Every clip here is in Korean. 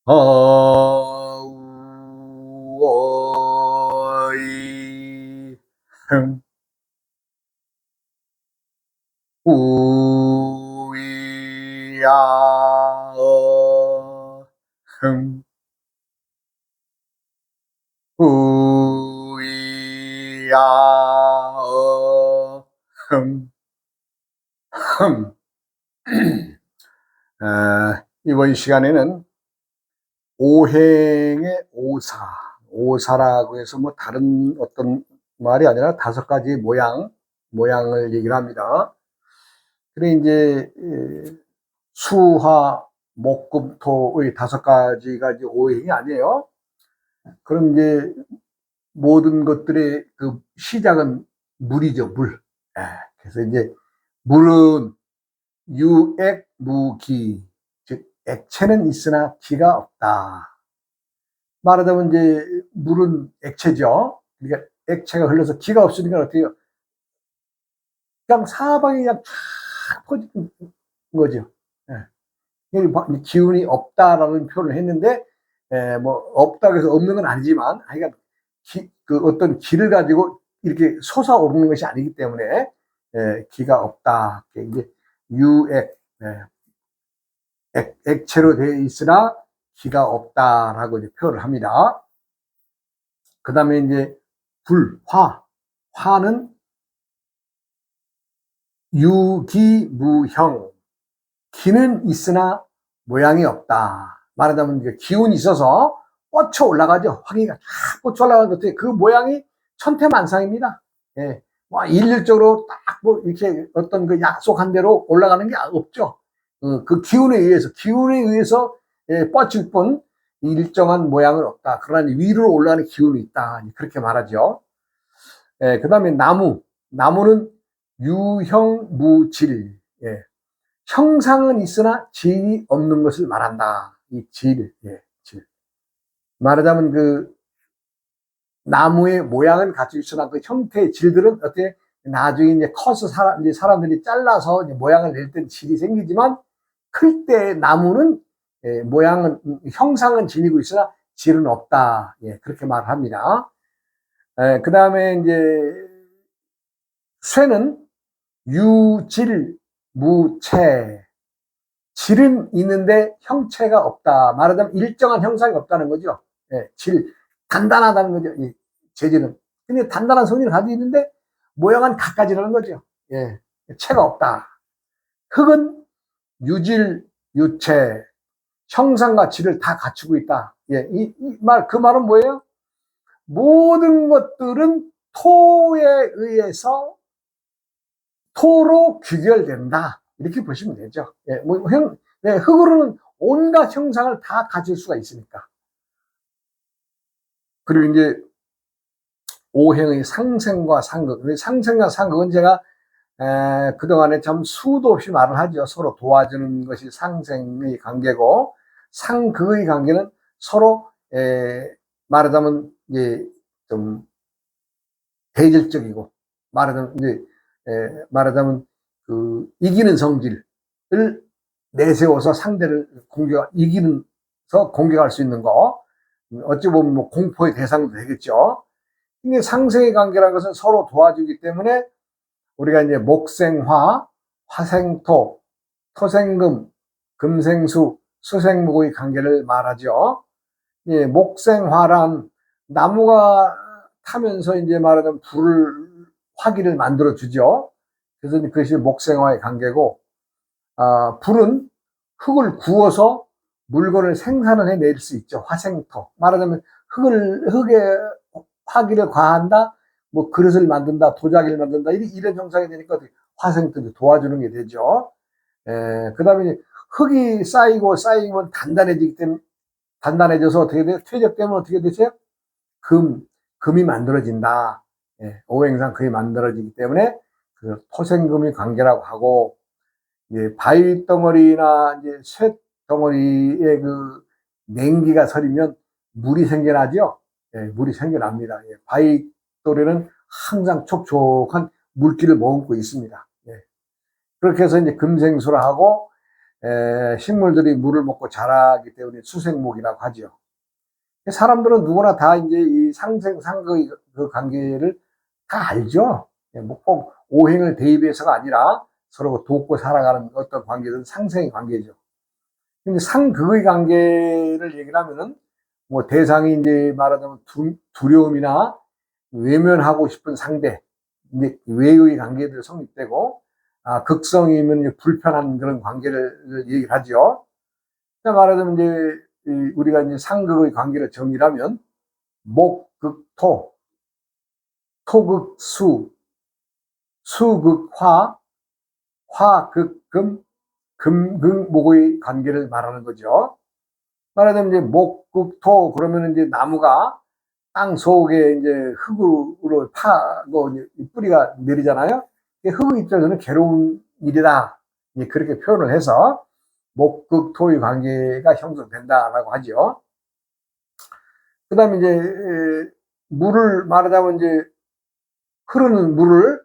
어이 흥 우이야어 흥 우이야어 흥 흥. 이번 시간에는 오행의 오사라고 해서 뭐 다른 어떤 말이 아니라 5가지 모양을 얘기를 합니다. 그래 이제 수화 목금토의 5가지가 이제 오행이 아니에요. 그럼 이제 모든 것들의 그 시작은 물이죠, 물. 예, 그래서 이제 물은 유액무기, 즉 액체는 있으나 기가 없다. 말하자면 이제 물은 액체죠. 그러니까 액체가 흘러서 기가 없으니까 어떻게 해요? 그냥 사방에 그냥 쫙 퍼지는 거죠. 예. 기운이 없다라는 표현을 했는데, 뭐 없다고 해서 없는 건 아니지만, 그러니까 그 어떤 기를 가지고 이렇게 솟아오르는 것이 아니기 때문에 기가 없다. 이제 유액, 액체로 되어 있으나 기가 없다라고 이제 표현을 합니다. 그 다음에 이제 화는 유기무형, 기는 있으나 모양이 없다. 말하자면 기운이 있어서 뻗쳐 올라가죠. 화기가 쫙 뻗쳐 올라가는데 그 모양이 천태만상입니다. 예. 일률적으로 딱 뭐 이렇게 어떤 그 약속한 대로 올라가는 게 없죠. 그 기운에 의해서 뻗칠 뿐 일정한 모양은 없다. 그러나 위로 올라가는 기운이 있다. 그렇게 말하죠. 그 다음에 나무는 유형무질. 예. 형상은 있으나 질이 없는 것을 말한다. 이 질, 질. 말하자면 그 나무의 모양은 가지고 있으나 그 형태의 질들은 어떻게 나중에 이제 커서 이제 사람들이 잘라서 이제 모양을 낼 때 질이 생기지만 클 때 나무는 모양은 형상은 지니고 있으나 질은 없다. 그렇게 말합니다. 그 다음에 이제 쇠는 유질 무체, 질은 있는데 형체가 없다. 말하자면 일정한 형상이 없다는 거죠. 단단하다는 거죠. 이 재질은. 근데 단단한 성질을 가지고 있는데 모양은 갖가지라는 거죠. 체가 없다. 흙은 유질, 유체, 형상과 질을 다 갖추고 있다. 그 말은 뭐예요? 모든 것들은 토로 귀결된다. 이렇게 보시면 되죠. 흙으로는 온갖 형상을 다 가질 수가 있으니까. 그리고 이제 오행의 상생과 상극. 상생과 상극은 제가 그동안에 참 수도 없이 말을 하죠. 서로 도와주는 것이 상생의 관계고, 상극의 관계는 서로 말하자면 이제 좀 대질적이고, 말하자면 그 이기는 성질을 내세워서 상대를 공격할 수 있는 거. 어찌 보면 뭐 공포의 대상도 되겠죠. 근데 상생의 관계라는 것은 서로 도와주기 때문에 우리가 이제 목생화, 화생토, 토생금, 금생수, 수생목의 관계를 말하죠. 목생화란 나무가 타면서 이제 말하자면 화기를 만들어 주죠. 그래서 그것이 목생화의 관계고, 불은 흙을 구워서 물건을 생산을 해낼 수 있죠. 화생토. 말하자면 흙에 화기를 과한다, 뭐 그릇을 만든다, 도자기를 만든다, 이런 형상이 되니까 화생토를 도와주는 게 되죠. 그 다음에 흙이 쌓이면 단단해져서 어떻게 돼요? 퇴적되면 어떻게 되세요? 금이 만들어진다. 오행상 금이 만들어지기 때문에 그 토생금이 관계라고 하고, 바위 덩어리나 이제 쇠 덩어리에 그 냉기가 서리면 물이 생겨나죠. 물이 생겨납니다. 바위 돌에는 항상 촉촉한 물기를 머금고 있습니다. 그렇게 해서 이제 금생수라 하고, 식물들이 물을 먹고 자라기 때문에 수생목이라고 하죠. 사람들은 누구나 다 이제 이 상생상의 그 관계를 다 알죠. 뭐꼭 오행을 대입해서가 아니라 서로 돕고 살아가는 어떤 관계든 상생의 관계죠. 근데 상극의 관계를 얘기를 하면은 뭐 대상이 이제 말하자면 두려움이나 외면하고 싶은 상대, 이제 외의 관계들 성립되고, 극성이면 불편한 그런 관계를 얘기를 하죠. 그러니까 말하자면 이제 우리가 이제 상극의 관계를 정의하면 목, 극, 토, 토극, 수, 수극, 화, 화극, 금, 금극, 목의 관계를 말하는 거죠. 말하자면 이제 목, 극, 토 그러면 이제 나무가 땅 속에 이제 흙으로 파고 이제 뿌리가 내리잖아요. 흙의 입장에서는 괴로운 일이다. 그렇게 표현을 해서 목극 토의 관계가 형성된다라고 하죠. 그 다음에 이제 물을 말하자면 이제 흐르는 물을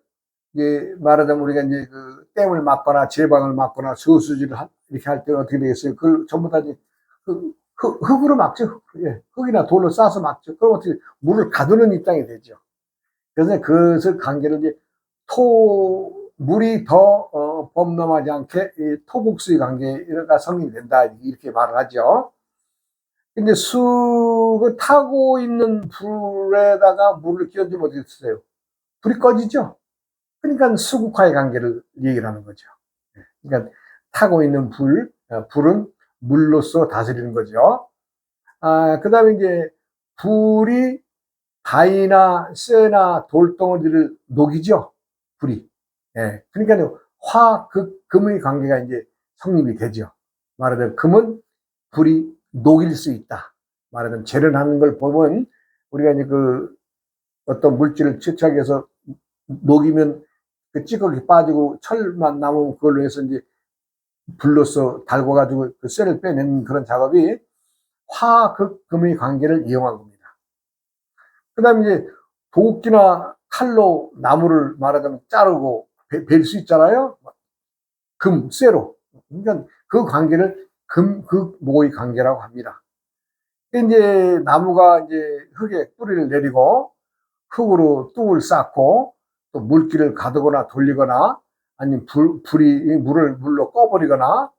이제 말하자면 우리가 이제 그 댐을 막거나 제방을 막거나 저수지를 이렇게 할 때는 어떻게 되겠어요? 그 전부 다 이제 흙으로 막죠. 흙이나 돌로 싸서 막죠. 그럼 어떻게 물을 가두는 입장이 되죠. 그래서 그것을 관계를 이제 물이 더 범람하지 않게 토국수의 관계가 성립이 된다 이렇게 말을 하죠. 근데 쑥을 타고 있는 불에다가 물을 끼얹으면 어떻게 되세요? 불이 꺼지죠. 그러니까 수국화의 관계를 얘기를 하는 거죠. 그러니까 타고 있는 불은 물로서 다스리는 거죠. 그 다음에 이제 불이 바위나 쇠나 돌덩어리를 녹이죠. 불이. 그러니까 화, 극, 금의 관계가 이제 성립이 되죠. 말하자면 금은 불이 녹일 수 있다. 말하자면 재련하는 걸 보면 우리가 이제 그 어떤 물질을 채착해서 녹이면 그 찌꺼기 빠지고 철만 남으면 그걸로 해서 이제 불로서 달궈가지고 그 쇠를 빼내는 그런 작업이 화, 극, 금의 관계를 이용한 겁니다. 그 다음에 이제 도끼나 칼로 나무를 말하자면 자르고 벨 수 있잖아요. 금, 쇠로. 그러니까 그 관계를 금, 극, 목의 관계라고 합니다. 이제 나무가 이제 흙에 뿌리를 내리고 흙으로 뚝을 쌓고 또 물기를 가두거나 돌리거나 아니면 불이 물로 꺼버리거나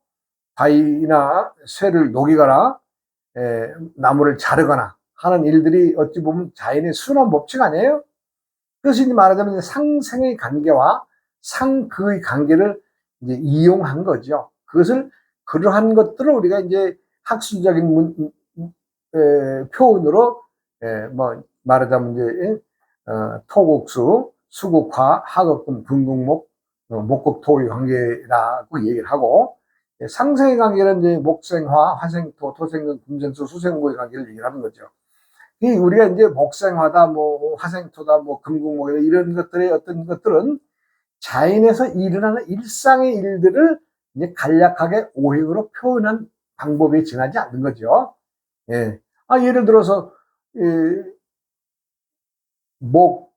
바위나 쇠를 녹이거나 나무를 자르거나 하는 일들이 어찌 보면 자연의 순환 법칙 아니에요? 그래서 이제 말하자면 상생의 관계와 상극의 관계를 이제 이용한 거죠. 그것을 그러한 것들을 우리가 이제 학술적인 표현으로 뭐 말하자면 이제 토국수, 수국화, 하극금, 금극목, 목극토의 관계라고 얘기를 하고 상생의 관계는 이제 목생화, 화생토, 토생금, 금생수, 수생목의 관계를 얘기하는 거죠. 우리가 이제 목생화다, 뭐 화생토다, 뭐 금극목 이런 것들의 어떤 것들은 자연에서 일어나는 일상의 일들을 이제 간략하게 오행으로 표현한 방법에 지나지 않는 거죠. 예를 들어서 목,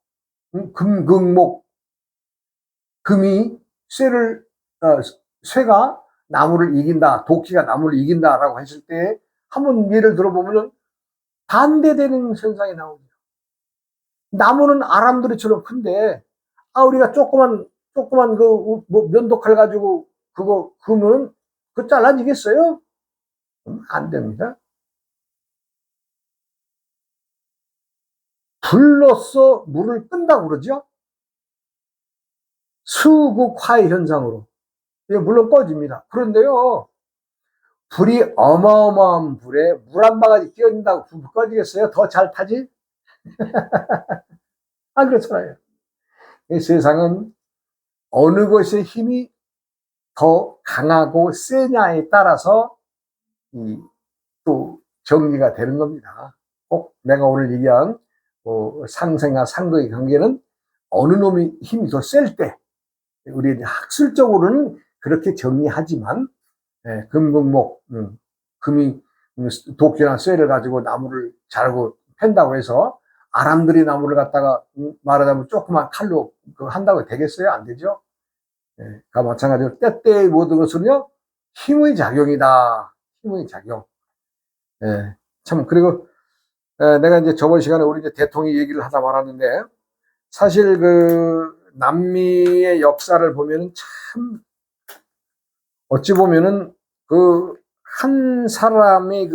금극목, 금이 쇠가 나무를 이긴다, 도끼가 나무를 이긴다라고 했을 때 한번 예를 들어보면 반대되는 현상이 나오죠. 나무는 아람들이처럼 큰데 우리가 조그만 그 면도칼 가지고 그거 그러면 그 잘라지겠어요? 안 됩니다. 불로써 물을 끈다고 그러죠. 수국화의 현상으로. 물론 꺼집니다. 그런데요, 불이 어마어마한 불에 물 한 바가지 끼얹는다고 불 꺼지겠어요? 더 잘 타지? 그렇잖아요. 이 세상은 어느 것의 힘이 더 강하고 세냐에 따라서 또 정리가 되는 겁니다. 꼭 내가 오늘 얘기한 상생과 상극의 관계는 어느 놈이 힘이 더 셀 때, 우리 학술적으로는 그렇게 정리하지만 금극목, 금이 도끼나 쇠를 가지고 나무를 자르고 팬다고 해서 아람들이 나무를 갖다가 말하자면 조그만 칼로 한다고 되겠어요? 안 되죠? 마찬가지로 때때의 모든 것은요 힘의 작용이다. 힘의 작용. 예. 참, 그리고, 내가 이제 저번 시간에 우리 이제 대통령이 얘기를 하다 말았는데, 사실 남미의 역사를 보면은 참, 어찌 보면은 한 사람의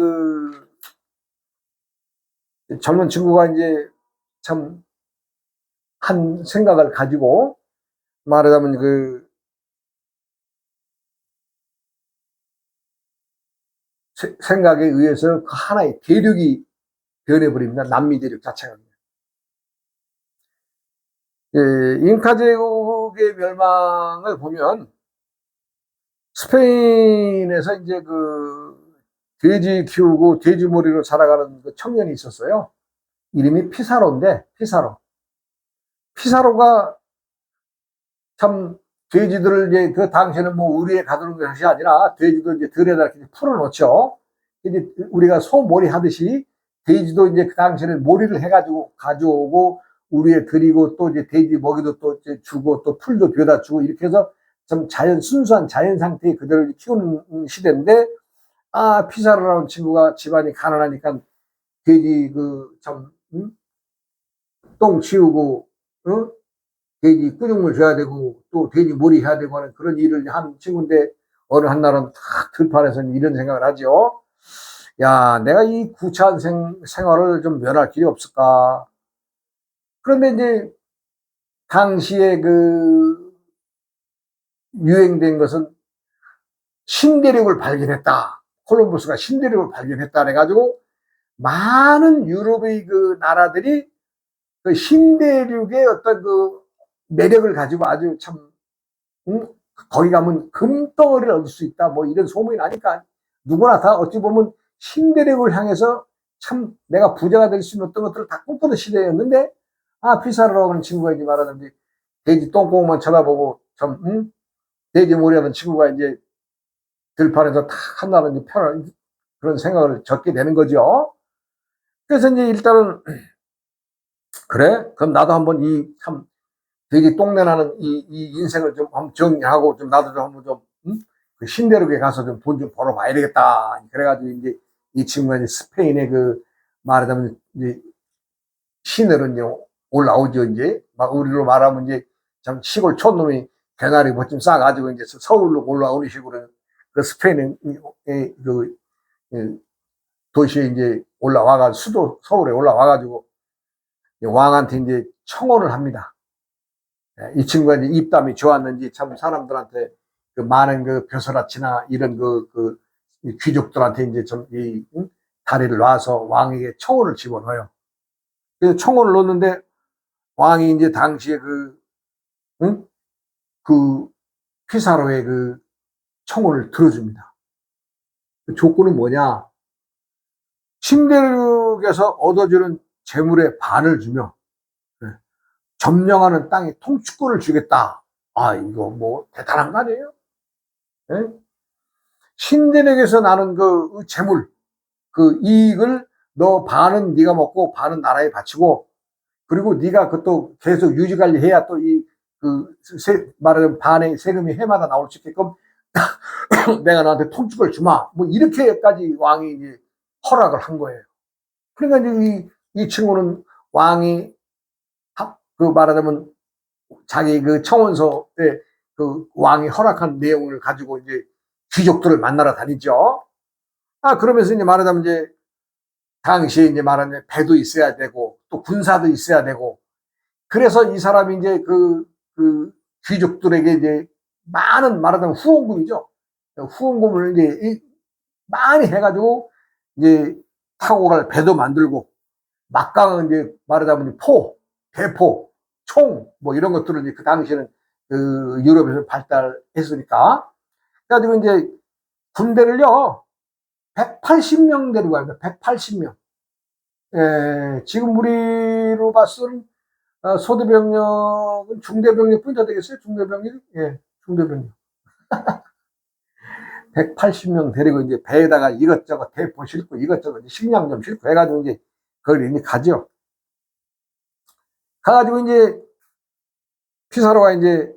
젊은 친구가 이제 참 한 생각을 가지고 말하자면 생각에 의해서 하나의 대륙이 변해버립니다. 남미 대륙 자체가. 예, 잉카 제국의 멸망을 보면 스페인에서 이제 돼지 키우고 돼지 머리로 살아가는 청년이 있었어요. 이름이 피사로인데, 피사로가 참 돼지들을 이제 당시에는 뭐 우리에 가두는 것이 아니라 돼지도 이제 들에다 이렇게 풀어놓죠. 이제 우리가 소 머리 하듯이 돼지도 이제 그 당시에는 머리를 해가지고 가져오고 우리에 들이고 또 이제 돼지 먹이도 또 이제 주고 또 풀도 뒤에다 주고 이렇게 해서 참 순수한 자연 상태에 그대로 키우는 시대인데, 피사로라는 친구가 집안이 가난하니까 돼지 똥 치우고, 돼지 끄죽물 줘야 되고, 또 돼지 머리 해야 되고 하는 그런 일을 한 친구인데, 어느 한날은 탁 들판에서는 이런 생각을 하죠. 야, 내가 이 구차한 생활을 좀 면할 길이 없을까. 그런데 이제, 당시에 유행된 것은 신대륙을 발견했다. 콜럼버스가 신대륙을 발견했다. 해가지고, 많은 유럽의 나라들이 신대륙의 어떤 매력을 가지고 아주 참, 거기 가면 금덩어리를 얻을 수 있다. 뭐 이런 소문이 나니까 누구나 다 어찌 보면 신대륙을 향해서 참 내가 부자가 될 수 있는 어떤 것들을 다 꿈꾸는 시대였는데, 피사로라고 하는 친구가 이제 말하는데, 돼지 똥구멍만 쳐다보고 참, 돼지 머리 하는 친구가 이제 들판에서 탁 한다는 그런 생각을 적게 되는 거죠. 그래서 이제 일단은, 그래? 그럼 나도 한번 참 되게 똥내나는 이 인생을 좀 한번 정리하고 좀 나도 좀 한번 그 신대륙에 가서 좀 돈 좀 벌어봐야 되겠다. 그래가지고 이제 이 친구가 이제 스페인의 말하자면 이제 시내로 이제 올라오죠. 이제 막 우리로 말하면 이제 참 시골 촌놈이 개나리 뭐좀 싸가지고 이제 서울로 올라오는 식으로 스페인의 도시에 이제 올라와가지고 서울에 올라와가지고 왕한테 이제 청혼을 합니다. 이 친구가 이제 입담이 좋았는지 참 사람들한테 많은 벼슬아치나 이런 귀족들한테 이제 좀 다리를 놔서 왕에게 청혼을 집어넣어요. 그래서 청혼을 넣는데 왕이 이제 당시에 응? 피사로의 청혼을 들어줍니다. 그 조건은 뭐냐? 신대륙에서 얻어주는 재물의 반을 주며 점령하는 땅에 통치권을 주겠다. 이거 뭐 대단한 거 아니에요? 네? 신대륙에서 나는 재물, 이익을 너 반은 네가 먹고 반은 나라에 바치고, 그리고 네가 그것도 계속 유지관리해야 또 말하자면 반의 세금이 해마다 나올 수 있게끔 내가 너한테 통치권을 주마. 뭐 이렇게까지 왕이 이제 허락을 한 거예요. 그러니까 이제 이 친구는 왕이 말하자면 자기 청원서에 왕이 허락한 내용을 가지고 이제 귀족들을 만나러 다니죠. 그러면서 이제 말하자면 이제 당시에 이제 말하자면 배도 있어야 되고 또 군사도 있어야 되고, 그래서 이 사람이 이제 귀족들에게 이제 많은 말하자면 후원금이죠. 후원금을 이제 많이 해가지고 이제 타고 갈 배도 만들고, 막강은 이제 말하자면 대포, 총, 뭐 이런 것들을 이제 그 당시에는 유럽에서 발달했으니까. 그래가지고 이제 군대를요, 180명 데리고 가요. 180명. 지금 우리로 봤을 소대병력은 중대병력 뿐이 되겠어요? 중대병력? 예, 중대병력. 180명 데리고 이제 배에다가 이것저것 대포 싣고 이것저것 식량 좀 싣고 해가지고 이제 거기 이제 가죠. 가가지고 이제 피사로가 이제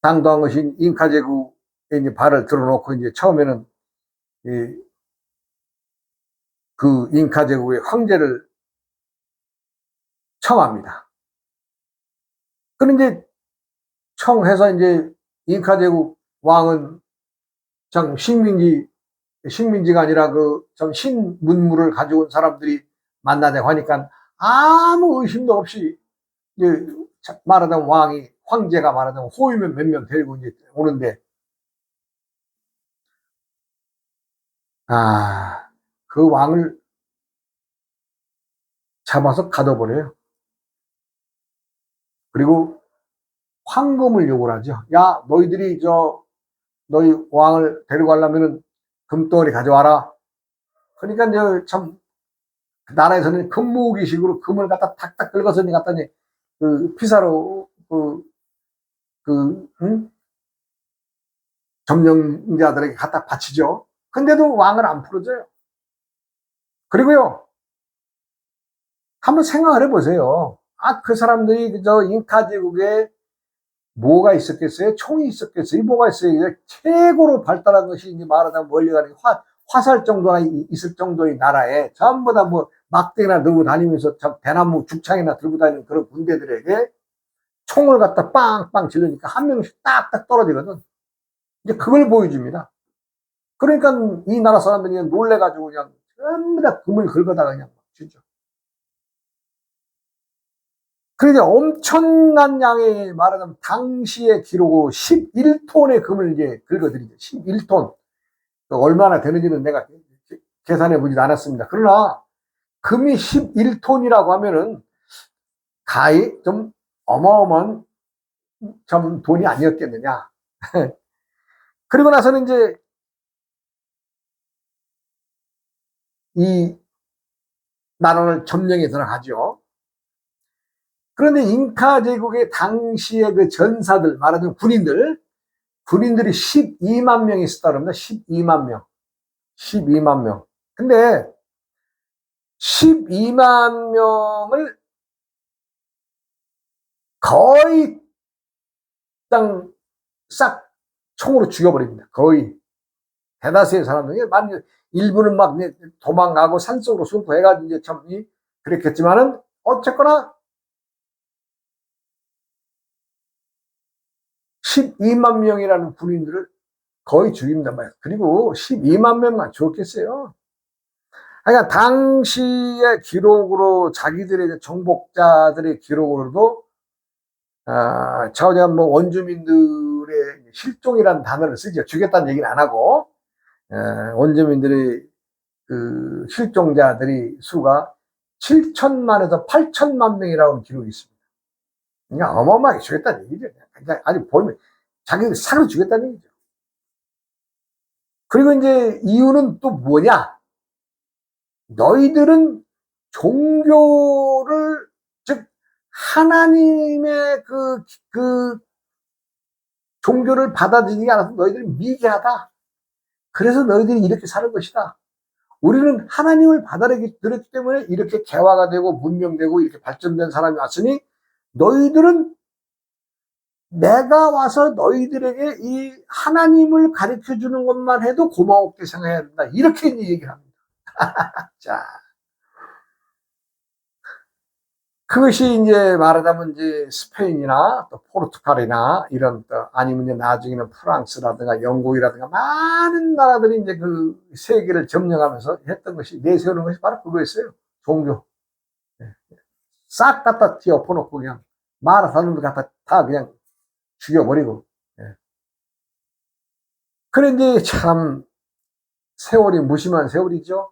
당도한 것이 잉카 제국 이제 발을 들어놓고 이제 처음에는 그 잉카 제국의 황제를 청합니다. 그런데 청해서 이제 잉카 제국 왕은 참 식민지가 아니라 그 참 신문물을 가져온 사람들이 만나자고 하니까 아무 의심도 없이 이제 말하자면 황제가 말하자면 호위면 몇 명 데리고 이제 오는데, 그 왕을 잡아서 가둬버려요. 그리고 황금을 요구를 하죠. 야, 너희들이 너희 왕을 데려가려면은 금덩어리 가져와라. 그러니까 이제 참 나라에서는 금모으기식으로 금을 갖다 탁탁 긁어서 갖다 그 피사로 점령자들에게 갖다 바치죠. 근데도 왕을 안 풀어줘요. 그리고요, 한번 생각을 해보세요. 그 사람들이 잉카 제국에 뭐가 있었겠어요? 총이 있었겠어요? 뭐가 있어요? 최고로 발달한 것이 이제 말하자면 멀리 가는 화살 정도나 있을 정도의 나라에 전부 다 뭐 막대기나 들고 다니면서 대나무 죽창이나 들고 다니는 그런 군대들에게 총을 갖다 빵빵 질르니까 한 명씩 딱딱 떨어지거든. 이제 그걸 보여줍니다. 그러니까 이 나라 사람들이 놀래가지고 그냥 전부 다 금을 긁어다가 그냥 주죠. 그런데 엄청난 양의 말하자면 당시의 기록으로 11톤의 금을 이제 긁어드리죠. 11톤. 얼마나 되는지는 내가 계산해 보지도 않았습니다. 그러나 금이 11톤이라고 하면은 가히 좀 어마어마한 좀 돈이 아니었겠느냐. 그리고 나서는 이제 이 나라를 점령해 들어가죠. 그런데 잉카 제국의 당시의 그 전사들, 말하자면 군인들이 12만 명이 있었다 그럽니다. 12만 명. 12만 명. 근데 12만 명을 거의 싹 총으로 죽여버립니다. 거의. 대다수의 사람들이, 일부는 막 도망가고 산속으로 숨고 해가지고 이제 참 그랬겠지만은, 어쨌거나 12만 명이라는 군인들을 거의 죽입니다. 그리고 12만 명만 죽었겠어요. 그러니까 당시의 기록으로, 자기들의 정복자들의 기록으로도 차후에 뭐 원주민들의 실종이라는 단어를 쓰죠. 죽였다는 얘기는 안 하고, 원주민들의 그 실종자들이 수가 7천만에서 8천만 명이라고 하는 기록이 있습니다. 그러니까 어마어마하게 죽였다는 얘기죠. 그냥 아주 보이면 자기들 사로 죽였다는 얘기죠. 그리고 이제 이유는 또 뭐냐? 너희들은 종교를, 즉 하나님의 그 종교를 받아들이지 않아서 너희들은 미개하다. 그래서 너희들이 이렇게 사는 것이다. 우리는 하나님을 받아들였기 때문에 이렇게 개화가 되고 문명되고 이렇게 발전된 사람이 왔으니, 너희들은 내가 와서 너희들에게 이 하나님을 가르쳐 주는 것만 해도 고마웠게 생각해야 된다. 이렇게 얘기를 합니다. 자, 그것이 이제 말하자면 이제 스페인이나 또 포르투갈이나 이런, 또 아니면 이제 나중에는 프랑스라든가 영국이라든가 많은 나라들이 이제 그 세계를 점령하면서 했던 것이, 내세우는 것이 바로 그거였어요. 종교. 싹 갖다 뒤엎어놓고 그냥 말하는 것 갖다 다 그냥 죽여버리고. 그런데 참 세월이 무심한 세월이죠.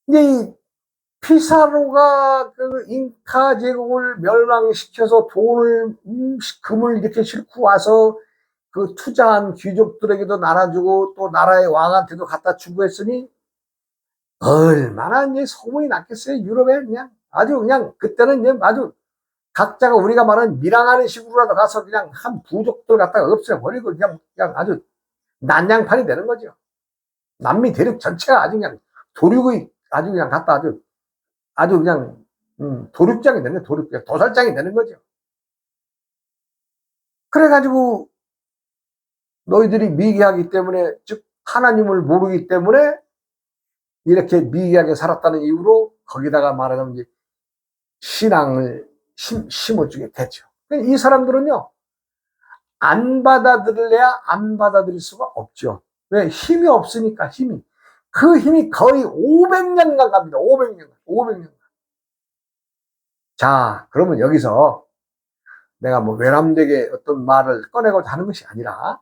이제 피사로가 그 잉카 제국을 멸망시켜서 금을 이렇게 싣고 와서 그 투자한 귀족들에게도 나눠주고 또 나라의 왕한테도 갖다 주고 했으니, 얼마나 이제 소문이 났겠어요. 유럽에 그냥 그때는 그냥 아주 각자가 우리가 말하는 밀항하는 식으로라도 가서 그냥 한 부족들 갖다가 없애버리고 그냥 아주 난장판이 되는 거죠. 남미 대륙 전체가 아주 그냥 도륙의 아주 그냥 갖다 아주 그냥 도륙장이 되는, 도살장이 되는 거죠. 그래가지고 너희들이 미개하기 때문에, 즉 하나님을 모르기 때문에 이렇게 미개하게 살았다는 이유로 거기다가 말하자면 이제 신앙을 심어주게 되죠. 이 사람들은요, 안 받아들여야 안 받아들일 수가 없죠. 왜? 힘이 없으니까, 힘이. 그 힘이 거의 500년간 갑니다. 500년간. 자, 그러면 여기서 내가 뭐 외람되게 어떤 말을 꺼내고자 하는 것이 아니라,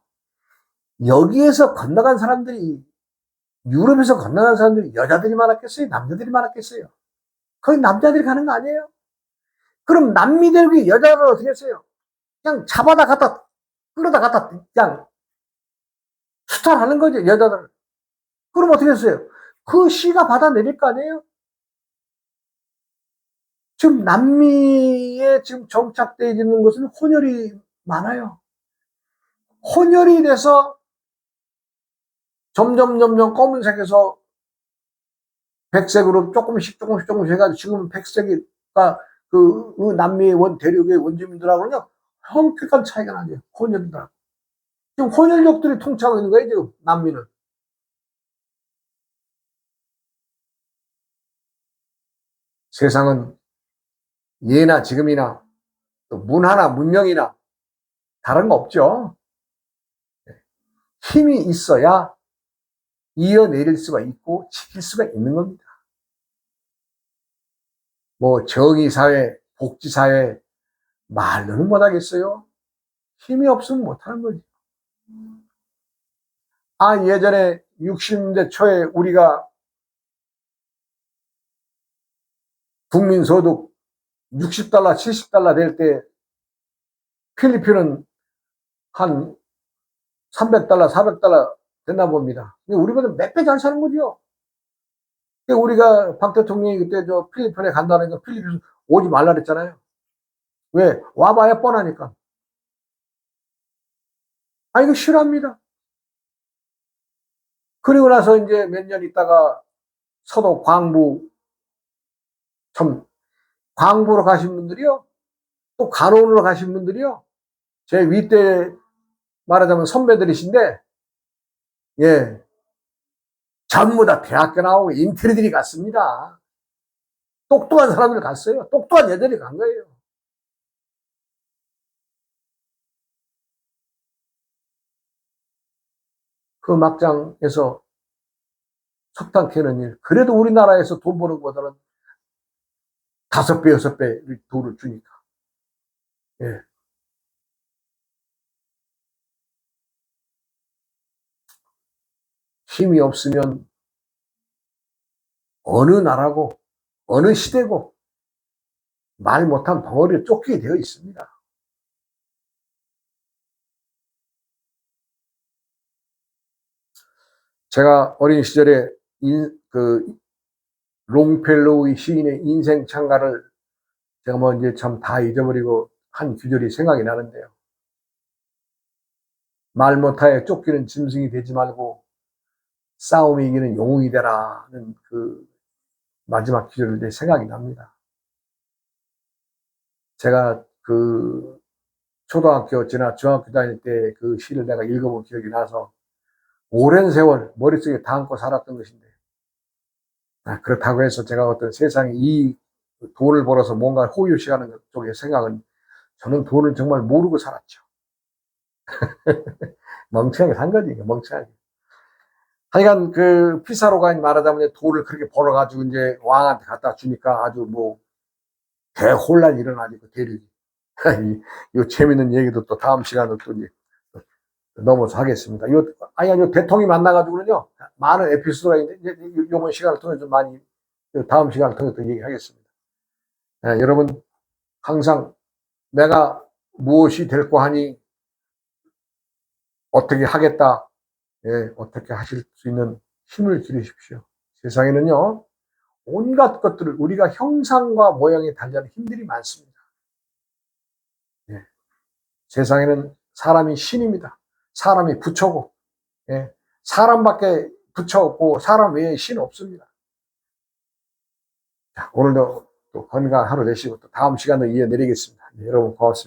여기에서 건너간 사람들이, 유럽에서 건너간 사람들이 여자들이 많았겠어요? 남자들이 많았겠어요? 거의 남자들이 가는 거 아니에요? 그럼 남미대륙이 여자를 어떻게 했어요? 그냥 잡아다 갖다, 끌어다 갖다, 그냥 수탈하는 거죠, 여자들을. 그럼 어떻게 했어요? 그 시가 받아내릴 거 아니에요? 지금 남미에 지금 정착되어 있는 것은 혼혈이 많아요. 혼혈이 돼서 점점 검은색에서 백색으로 조금씩 해가지고 지금 백색이가 그 남미 대륙의 원주민들하고는요, 엄격한 차이가 나죠. 혼혈들. 지금 혼혈족들이 통치하고 있는 거예요, 지금 남미는. 세상은 예나 지금이나 또 문화나 문명이나 다른 거 없죠. 힘이 있어야 이어내릴 수가 있고 지킬 수가 있는 겁니다. 뭐 정의사회, 복지사회 말로는 못하겠어요. 힘이 없으면 못하는 거지. 예전에 60년대 초에 우리가 국민소득 60달러, 70달러 될 때 필리핀은 한 300달러, 400달러 됐나 봅니다. 우리보다 몇 배 잘 사는 거죠. 우리가 박 대통령이 그때 저 필리핀에 간다니까 필리핀 오지 말라 그랬잖아요. 왜? 와봐야 뻔하니까. 이거 싫어합니다. 그리고 나서 이제 몇 년 있다가 서도 광부, 참, 광부로 가신 분들이요. 또 간호로 가신 분들이요. 제 윗대 말하자면 선배들이신데, 예. 전부 다 대학교 나오고 인테리들이 갔습니다. 똑똑한 사람들 갔어요. 똑똑한 애들이 간 거예요. 그 막장에서 석탄 캐는 일. 그래도 우리나라에서 돈 버는 것보다는 5배, 6배 돈을 주니까. 예. 힘이 없으면 어느 나라고, 어느 시대고, 말 못한 벙어리에 쫓기게 되어 있습니다. 제가 어린 시절에 롱펠로우의 시인의 인생 창가를 제가 뭐 이제 참 다 잊어버리고 한 구절이 생각이 나는데요. 말 못하여 쫓기는 짐승이 되지 말고 싸움에 이기는 영웅이 되라는 그 마지막 구절이 생각이 납니다. 제가 그 초등학교 지나 중학교 다닐 때 그 시를 내가 읽어본 기억이 나서 오랜 세월 머릿속에 담고 살았던 것인데, 그렇다고 해서 제가 어떤 세상에 이 돈을 벌어서 뭔가 호유시하는 쪽의 생각은, 저는 돈을 정말 모르고 살았죠. 멍청하게 산 거지, 멍청하게. 하여간 그 피사로가 말하자면 돈을 그렇게 벌어가지고 이제 왕한테 갖다 주니까 아주 뭐 대혼란이 일어나지, 그 대륙이. 이 재밌는 얘기도 또 다음 시간으로 또 이제 넘어서 하겠습니다. 요 대통령이 만나가지고는요, 많은 에피소드가 있는데, 이번 시간을 통해서 많이, 다음 시간을 통해서 얘기하겠습니다. 여러분, 항상 내가 무엇이 될고 하니, 어떻게 하겠다, 어떻게 하실 수 있는 힘을 기르십시오. 세상에는요, 온갖 것들을 우리가 형상과 모양에 달리는 힘들이 많습니다. 세상에는 사람이 신입니다. 사람이 부처고, 사람밖에 부처 없고 사람 외에 신 없습니다. 자, 오늘도 또 건강한 하루 되시고 또 다음 시간에 이어내리겠습니다. 여러분 고맙습니다.